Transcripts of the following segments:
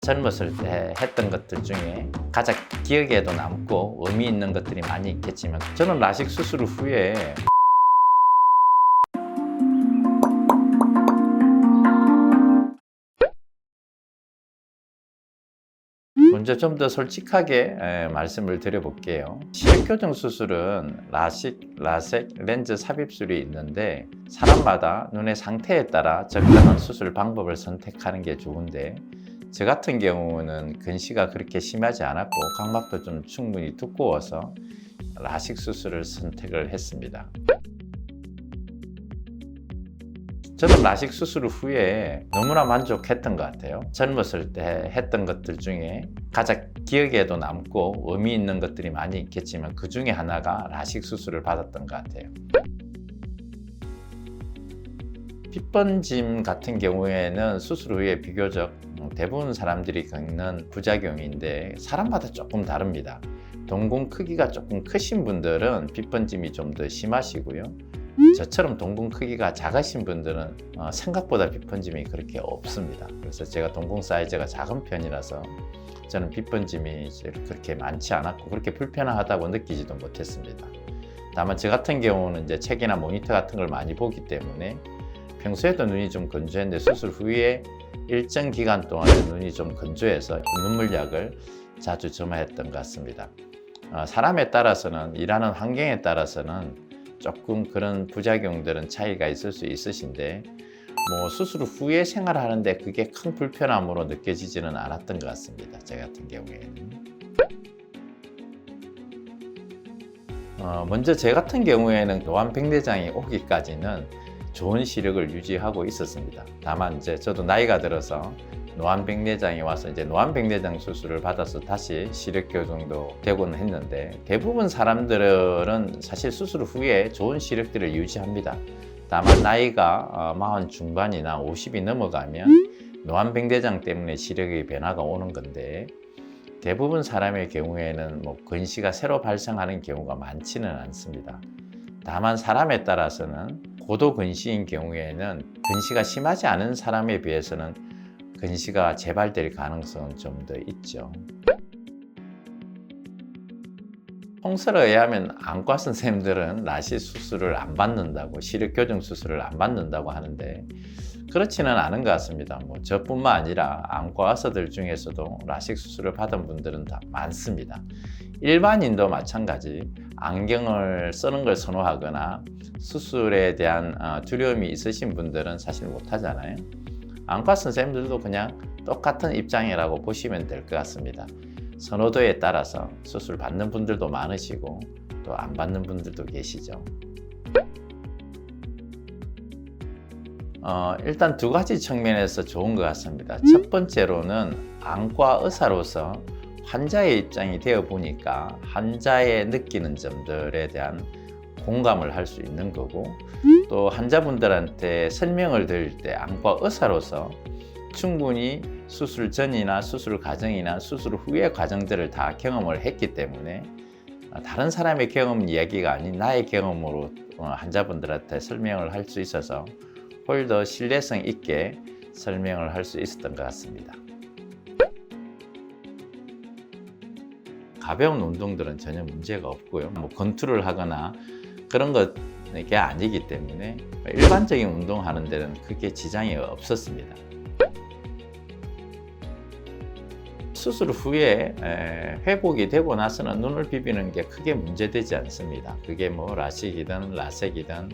젊었을 때 했던 것들 중에 가장 기억에도 남고 의미 있는 것들이 많이 있겠지만, 저는 라식 수술 후에 먼저 좀 더 솔직하게 말씀을 드려볼게요. 시력교정 수술은 라식, 라섹, 렌즈 삽입술이 있는데 사람마다 눈의 상태에 따라 적당한 수술 방법을 선택하는 게 좋은데, 저 같은 경우는 근시가 그렇게 심하지 않았고 각막도 좀 충분히 두꺼워서 라식 수술을 선택을 했습니다. 저는 라식 수술 후에 너무나 만족했던 것 같아요. 젊었을 때 했던 것들 중에 가장 기억에도 남고 의미 있는 것들이 많이 있겠지만, 그 중에 하나가 라식 수술을 받았던 것 같아요. 핏번짐 같은 경우에는 수술 후에 비교적 대부분 사람들이 겪는 부작용인데 사람마다 조금 다릅니다. 동공 크기가 조금 크신 분들은 핏번짐이 좀 더 심하시고요. 저처럼 동공 크기가 작으신 분들은 생각보다 핏번짐이 그렇게 없습니다. 그래서 제가 동공 사이즈가 작은 편이라서 저는 핏번짐이 그렇게 많지 않았고 그렇게 불편하다고 느끼지도 못했습니다. 다만 저 같은 경우는 이제 책이나 모니터 같은 걸 많이 보기 때문에 평소에도 눈이 좀 건조했는데 수술 후에 일정 기간 동안 눈이 좀 건조해서 눈물약을 자주 점화했던 것 같습니다. 사람에 따라서는, 일하는 환경에 따라서는 조금 그런 부작용들은 차이가 있을 수 있으신데, 수술 후에 생활하는데 그게 큰 불편함으로 느껴지지는 않았던 것 같습니다. 저 같은 경우에는. 먼저 제 같은 경우에는 노안백내장이 오기까지는 좋은 시력을 유지하고 있었습니다. 다만 이제 저도 나이가 들어서 노안백내장이 와서 이제 노안백내장 수술을 받아서 다시 시력 교정도 되고는 했는데, 대부분 사람들은 사실 수술 후에 좋은 시력들을 유지합니다. 다만 나이가 40 중반이나 50이 넘어가면 노안백내장 때문에 시력의 변화가 오는 건데, 대부분 사람의 경우에는 근시가 새로 발생하는 경우가 많지는 않습니다. 다만 사람에 따라서는 고도 근시인 경우에는 근시가 심하지 않은 사람에 비해서는 근시가 재발될 가능성은 좀 더 있죠. 통설에 의하면 안과 선생님들은 라식 수술을 안 받는다고, 시력 교정 수술을 안 받는다고 하는데 그렇지는 않은 것 같습니다. 저뿐만 아니라 안과 의사들 중에서도 라식 수술을 받은 분들은 다 많습니다. 일반인도 마찬가지, 안경을 쓰는 걸 선호하거나 수술에 대한 두려움이 있으신 분들은 사실 못하잖아요. 안과 선생님들도 그냥 똑같은 입장이라고 보시면 될 것 같습니다. 선호도에 따라서 수술 받는 분들도 많으시고 또 안 받는 분들도 계시죠. 일단 두 가지 측면에서 좋은 것 같습니다. 첫 번째로는 안과 의사로서 환자의 입장이 되어 보니까 환자의 느끼는 점들에 대한 공감을 할 수 있는 거고, 또 환자분들한테 설명을 드릴 때 안과 의사로서 충분히 수술 전이나 수술 과정이나 수술 후의 과정들을 다 경험을 했기 때문에 다른 사람의 경험 이야기가 아닌 나의 경험으로 환자분들한테 설명을 할 수 있어서 훨 더 신뢰성 있게 설명을 할 수 있었던 것 같습니다. 가벼운 운동들은 전혀 문제가 없고요. 권투를 하거나 그런 게 아니기 때문에 일반적인 운동하는 데는 크게 지장이 없었습니다. 수술 후에 회복이 되고 나서는 눈을 비비는 게 크게 문제되지 않습니다. 그게 라식이든 라섹이든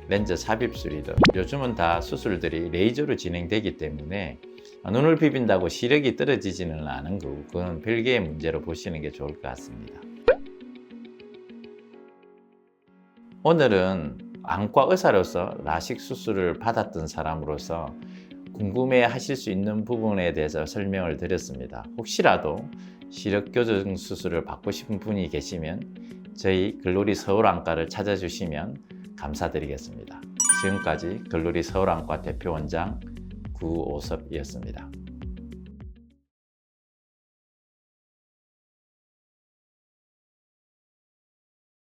렌즈 삽입술이든 요즘은 다 수술들이 레이저로 진행되기 때문에 눈을 비빈다고 시력이 떨어지지는 않은 거고, 그건 별개의 문제로 보시는 게 좋을 것 같습니다. 오늘은 안과 의사로서 라식 수술을 받았던 사람으로서 궁금해 하실 수 있는 부분에 대해서 설명을 드렸습니다. 혹시라도 시력 교정 수술을 받고 싶은 분이 계시면 저희 글로리 서울안과를 찾아주시면 감사드리겠습니다. 지금까지 글로리 서울안과 대표원장 구오섭이었습니다.